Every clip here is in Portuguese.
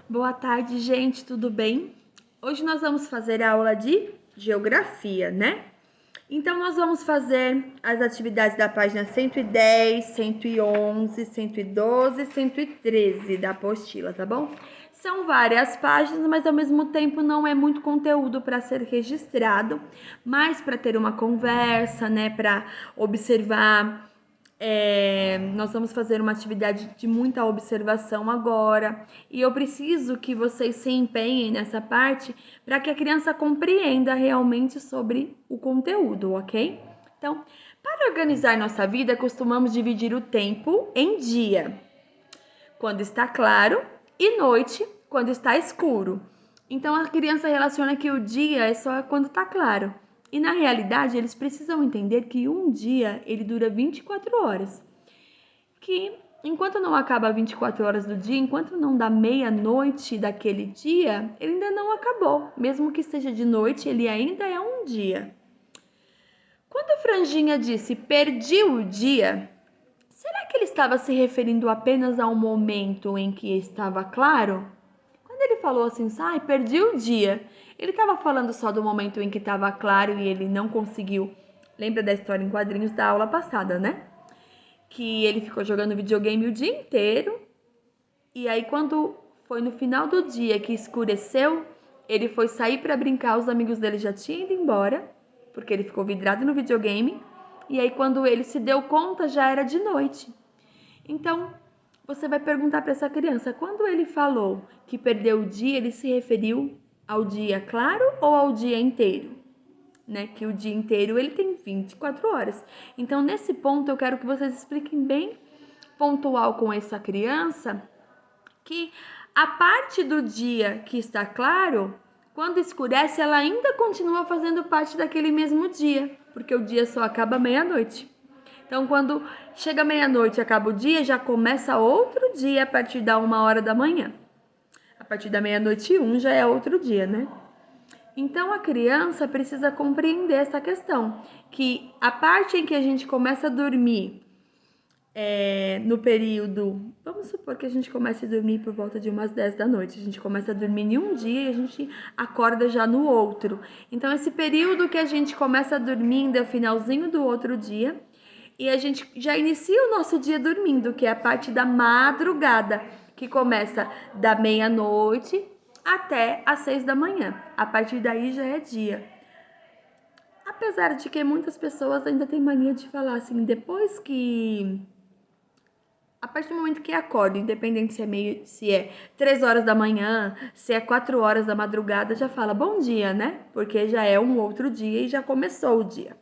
Boa tarde, gente, tudo bem? Hoje nós vamos fazer a aula de geografia, né? Então, nós vamos fazer as atividades da página 110, 111, 112 e 113 da apostila, tá bom? São várias páginas, mas ao mesmo tempo não é muito conteúdo para ser registrado, mas para ter uma conversa, né? Para observar. Nós vamos fazer uma atividade de muita observação agora e eu preciso que vocês se empenhem nessa parte para que a criança compreenda realmente sobre o conteúdo, ok? Então, para organizar nossa vida, costumamos dividir o tempo em dia, quando está claro, e noite, quando está escuro. Então, a criança relaciona que o dia é só quando está claro. E na realidade, eles precisam entender que um dia ele dura 24 horas. Que enquanto não acaba 24 horas do dia, enquanto não dá meia-noite daquele dia, ele ainda não acabou. Mesmo que esteja de noite, ele ainda é um dia. Quando Franjinha disse perdi o dia, será que ele estava se referindo apenas ao momento em que estava claro? Quando ele falou assim, perdi o dia, ele estava falando só do momento em que estava claro e ele não conseguiu. Lembra da história em quadrinhos da aula passada, né? Que ele ficou jogando videogame o dia inteiro e aí quando foi no final do dia que escureceu, ele foi sair para brincar, os amigos dele já tinham ido embora, porque ele ficou vidrado no videogame, e aí quando ele se deu conta já era de noite. Então, você vai perguntar para essa criança, quando ele falou que perdeu o dia, ele se referiu ao dia claro ou ao dia inteiro? Né? Que o dia inteiro ele tem 24 horas. Então, nesse ponto, eu quero que vocês expliquem bem pontual com essa criança que a parte do dia que está claro, quando escurece, ela ainda continua fazendo parte daquele mesmo dia, porque o dia só acaba meia-noite. Então, quando chega meia-noite e acaba o dia, já começa outro dia a partir da 1h da manhã. A partir da meia-noite e 1 já é outro dia, né? Então, a criança precisa compreender essa questão, que a parte em que a gente começa a dormir no período, vamos supor que a gente comece a dormir por volta de umas 10 da noite, a gente começa a dormir em um dia e a gente acorda já no outro. Então, esse período que a gente começa a dormir ainda é o finalzinho do outro dia, e a gente já inicia o nosso dia dormindo, que é a parte da madrugada, que começa da meia-noite até às 6 da manhã. A partir daí já é dia. Apesar de que muitas pessoas ainda têm mania de falar assim, depois que... A partir do momento que acorda, independente se é 3 horas da manhã, se é 4 horas da madrugada, já fala bom dia, né? Porque já é um outro dia e já começou o dia.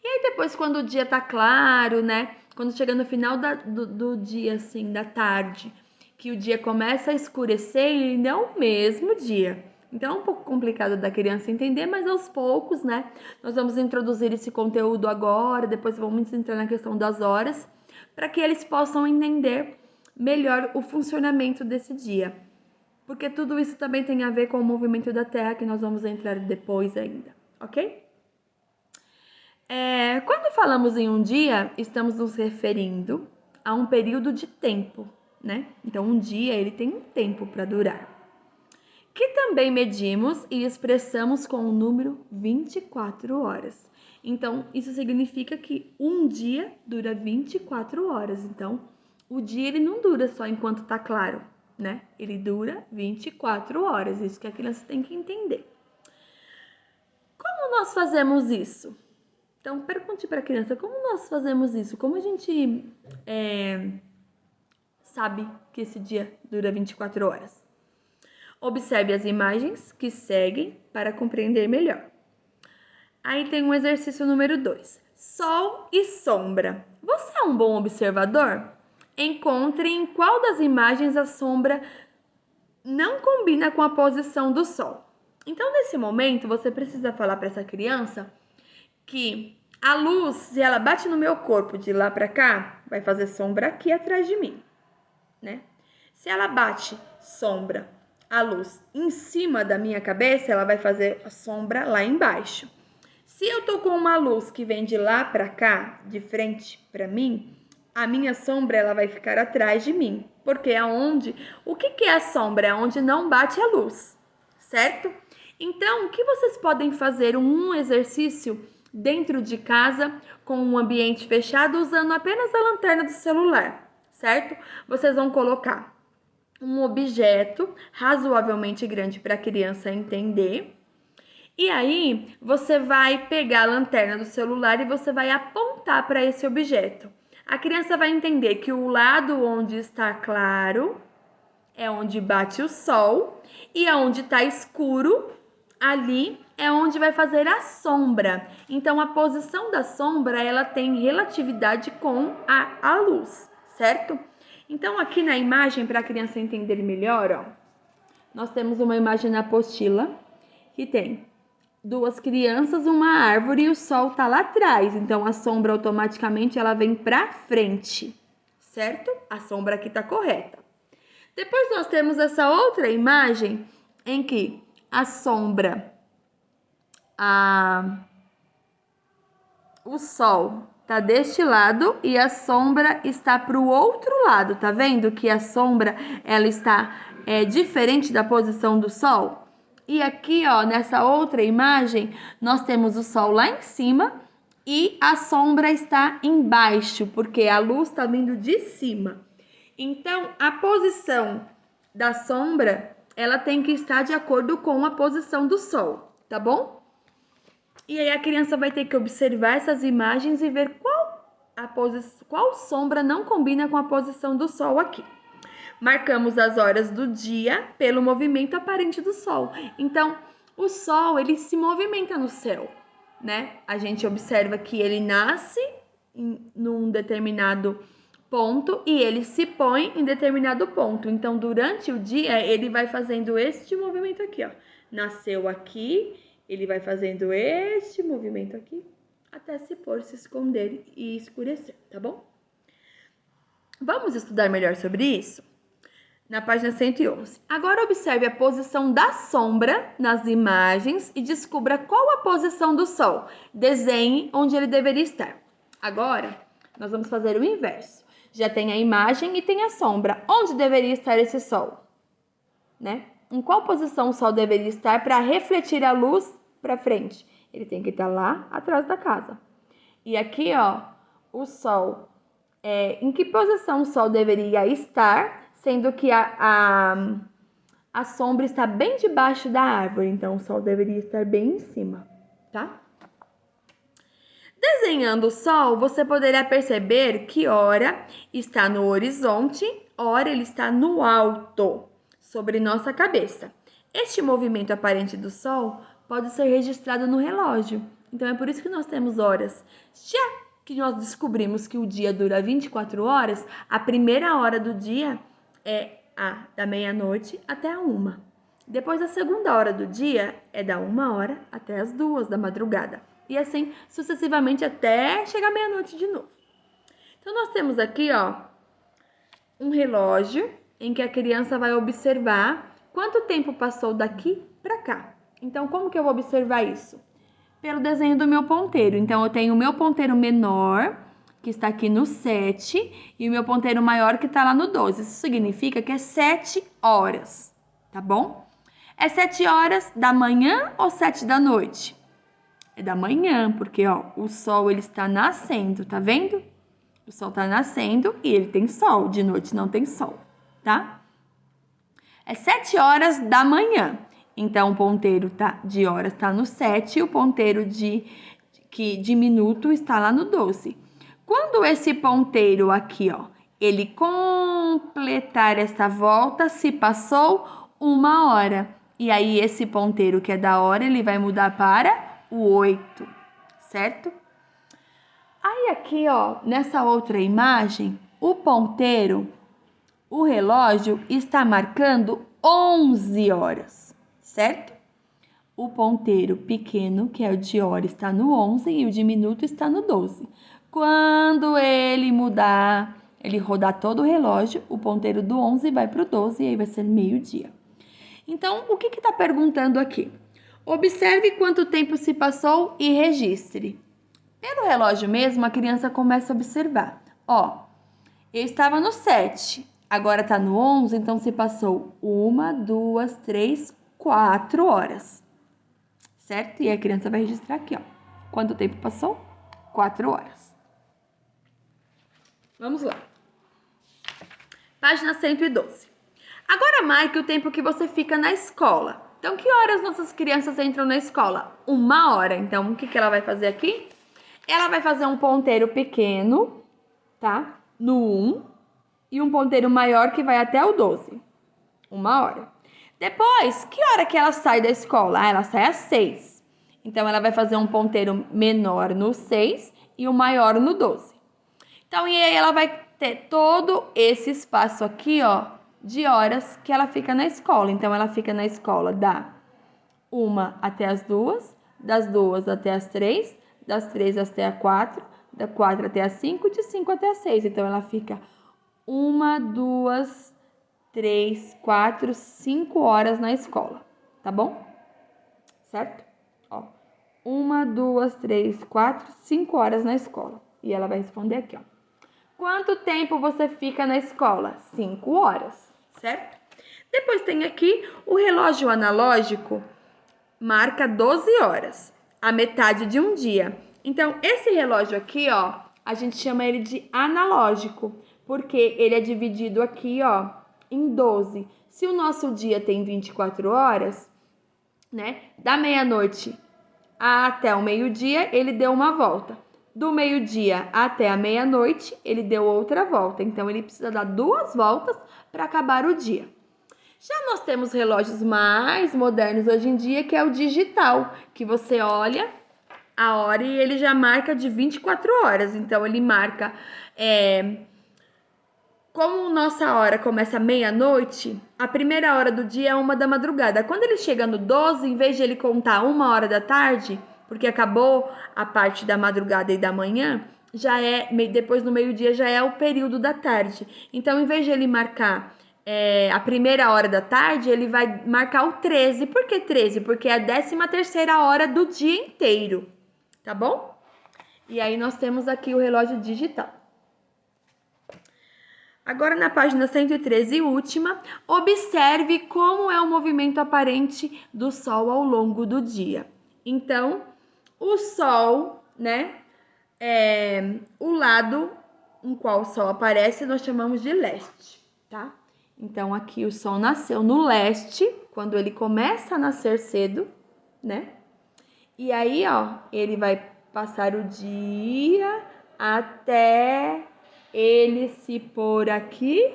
E aí depois, quando o dia tá claro, né? Quando chega no final do dia, assim, da tarde, que o dia começa a escurecer, ele não é o mesmo dia. Então é um pouco complicado da criança entender, mas aos poucos, né? Nós vamos introduzir esse conteúdo agora, depois vamos entrar na questão das horas, para que eles possam entender melhor o funcionamento desse dia. Porque tudo isso também tem a ver com o movimento da Terra, que nós vamos entrar depois ainda, ok? Quando falamos em um dia, estamos nos referindo a um período de tempo, né? Então, um dia ele tem um tempo para durar, que também medimos e expressamos com o número 24 horas. Então, isso significa que um dia dura 24 horas. Então, o dia ele não dura só enquanto está claro, né? Ele dura 24 horas. Isso que a criança tem que entender. Como nós fazemos isso? Então, pergunte para a criança, como nós fazemos isso? Como a gente sabe que esse dia dura 24 horas? Observe as imagens que seguem para compreender melhor. Aí tem um exercício número 2. Sol e sombra. Você é um bom observador? Encontre em qual das imagens a sombra não combina com a posição do sol. Então, nesse momento, você precisa falar para essa criança que a luz, se ela bate no meu corpo de lá para cá, vai fazer sombra aqui atrás de mim, né? Se ela bate sombra, a luz em cima da minha cabeça, ela vai fazer a sombra lá embaixo. Se eu tô com uma luz que vem de lá para cá, de frente para mim, a minha sombra ela vai ficar atrás de mim, porque é onde, o que é a sombra? É onde não bate a luz, certo? Então, o que vocês podem fazer um exercício dentro de casa com um ambiente fechado usando apenas a lanterna do celular, certo? Vocês vão colocar um objeto razoavelmente grande para a criança entender. E aí, você vai pegar a lanterna do celular e você vai apontar para esse objeto. A criança vai entender que o lado onde está claro é onde bate o sol e aonde está escuro, ali é onde vai fazer a sombra. Então, a posição da sombra, ela tem relatividade com a luz, certo? Então, aqui na imagem, para a criança entender melhor, ó, nós temos uma imagem na apostila que tem duas crianças, uma árvore e o sol tá lá atrás. Então, a sombra automaticamente ela vem para frente, certo? A sombra aqui tá correta. Depois nós temos essa outra imagem em que a sombra, o sol tá deste lado e a sombra está para o outro lado. Tá vendo que a sombra ela está diferente da posição do sol? E aqui, ó, nessa outra imagem, nós temos o sol lá em cima e a sombra está embaixo, porque a luz está vindo de cima. Então, a posição da sombra, ela tem que estar de acordo com a posição do sol, tá bom? E aí a criança vai ter que observar essas imagens e ver qual sombra não combina com a posição do sol aqui. Marcamos as horas do dia pelo movimento aparente do sol. Então, o sol, ele se movimenta no céu, né? A gente observa que ele nasce num determinado ponto e ele se põe em determinado ponto. Então, durante o dia, ele vai fazendo este movimento aqui, ó. Nasceu aqui, ele vai fazendo este movimento aqui, até se pôr, se esconder e escurecer, tá bom? Vamos estudar melhor sobre isso? Na página 111. Agora observe a posição da sombra nas imagens e descubra qual a posição do sol. Desenhe onde ele deveria estar. Agora, nós vamos fazer o inverso. Já tem a imagem e tem a sombra. Onde deveria estar esse sol? Né? Em qual posição o sol deveria estar para refletir a luz para frente? Ele tem que estar lá atrás da casa. E aqui, ó, o sol. Em que posição o sol deveria estar? Sendo que a sombra está bem debaixo da árvore, então o sol deveria estar bem em cima, tá? Desenhando o sol, você poderá perceber que ora está no horizonte, ora ele está no alto, sobre nossa cabeça. Este movimento aparente do sol pode ser registrado no relógio, então é por isso que nós temos horas. Já que nós descobrimos que o dia dura 24 horas, a primeira hora do dia é da meia-noite até a 1. Depois, a segunda hora do dia é da 1h até as 2 da madrugada. E assim, sucessivamente, até chegar meia-noite de novo. Então, nós temos aqui, ó, um relógio em que a criança vai observar quanto tempo passou daqui para cá. Então, como que eu vou observar isso? Pelo desenho do meu ponteiro. Então, eu tenho o meu ponteiro menor, que está aqui no 7, e o meu ponteiro maior que está lá no 12. Isso significa que é 7 horas, tá bom? É 7 horas da manhã ou 7 da noite? É da manhã, porque, ó, o sol, ele está nascendo, tá vendo? O sol está nascendo e ele tem sol, de noite não tem sol, tá? É 7 horas da manhã. Então, o ponteiro de horas está no 7 e o ponteiro de minuto está lá no 12. Quando esse ponteiro aqui, ó, ele completar essa volta, se passou 1h. E aí, esse ponteiro que é da hora, ele vai mudar para o 8, certo? Aí, aqui, ó, nessa outra imagem, o ponteiro, o relógio, está marcando 11 horas, certo? O ponteiro pequeno, que é o de hora, está no 11 e o de minuto está no 12. Quando ele mudar, ele rodar todo o relógio, o ponteiro do 11 vai para o 12 e aí vai ser meio-dia. Então, o que está perguntando aqui? Observe quanto tempo se passou e registre. Pelo relógio mesmo, a criança começa a observar. Ó, Eu estava no 7, agora tá no 11, então se passou 1, 2, 3, 4 horas, certo? E a criança vai registrar aqui, ó. Quanto tempo passou? 4 horas. Vamos lá. Página 112. Agora marque o tempo que você fica na escola. Então, que horas nossas crianças entram na escola? 1 hora. Então, o que ela vai fazer aqui? Ela vai fazer um ponteiro pequeno, tá? No 1. E um ponteiro maior que vai até o 12. 1 hora. Depois, que hora que ela sai da escola? Ah, ela sai às 6. Então, ela vai fazer um ponteiro menor no 6 e o maior no 12. Então, e aí ela vai ter todo esse espaço aqui, ó, de horas que ela fica na escola. Então, ela fica na escola da 1 até as 2, das 2 até as 3, das 3 até as 4, da 4 até as 5, de 5 até as 6. Então, ela fica 1, 2, 3, 4, 5 horas na escola, tá bom? Certo? Ó, 1, 2, 3, 4, 5 horas na escola. E ela vai responder aqui, ó. Quanto tempo você fica na escola? 5 horas, certo? Depois tem aqui o relógio analógico, marca 12 horas, a metade de um dia. Então, esse relógio aqui, ó, a gente chama ele de analógico, porque ele é dividido aqui, ó, em 12. Se o nosso dia tem 24 horas, né, da meia-noite até o meio-dia, ele deu uma volta. Do meio-dia até a meia-noite, ele deu outra volta. Então, ele precisa dar 2 voltas para acabar o dia. Já nós temos relógios mais modernos hoje em dia, que é o digital, que você olha a hora e ele já marca de 24 horas. Então, ele marca... Como nossa hora começa meia-noite, a primeira hora do dia é 1 da madrugada. Quando ele chega no 12, em vez de ele contar 1 hora da tarde, porque acabou a parte da madrugada e da manhã, já é, depois no meio-dia já é o período da tarde. Então, em vez de ele marcar a primeira hora da tarde, ele vai marcar o 13. Por que 13? Porque é a 13ª hora do dia inteiro, tá bom? E aí nós temos aqui o relógio digital. Agora, na página 113 e última, observe como é o movimento aparente do Sol ao longo do dia. Então, o Sol, né, o lado em qual o Sol aparece, nós chamamos de leste, tá? Então, aqui o Sol nasceu no leste, quando ele começa a nascer cedo, né? E aí, ó, ele vai passar o dia até ele se pôr aqui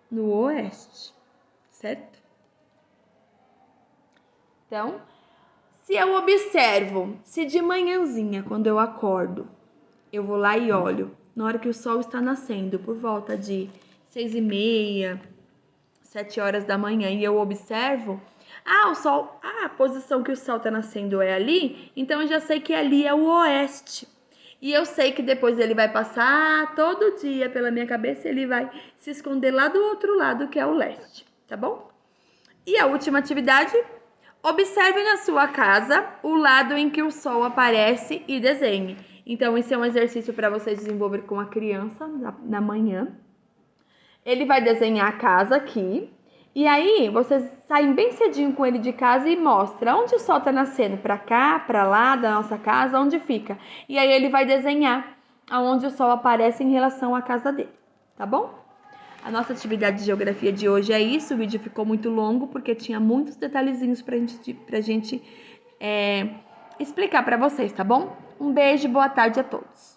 no oeste, certo? Então, se eu observo, se de manhãzinha, quando eu acordo, eu vou lá e olho, na hora que o sol está nascendo, por volta de 6h30, 7 horas da manhã, e eu observo, o sol, a posição que o sol está nascendo é ali, então eu já sei que ali é o oeste. E eu sei que depois ele vai passar todo dia pela minha cabeça e ele vai se esconder lá do outro lado, que é o leste, tá bom? E a última atividade, observe na sua casa o lado em que o sol aparece e desenhe. Então, esse é um exercício para você desenvolver com a criança na manhã. Ele vai desenhar a casa aqui. E aí, vocês saem bem cedinho com ele de casa e mostra onde o sol tá nascendo, para cá, para lá da nossa casa, onde fica. E aí ele vai desenhar aonde o sol aparece em relação à casa dele, tá bom? A nossa atividade de geografia de hoje é isso. O vídeo ficou muito longo porque tinha muitos detalhezinhos pra gente explicar para vocês, tá bom? Um beijo, boa tarde a todos.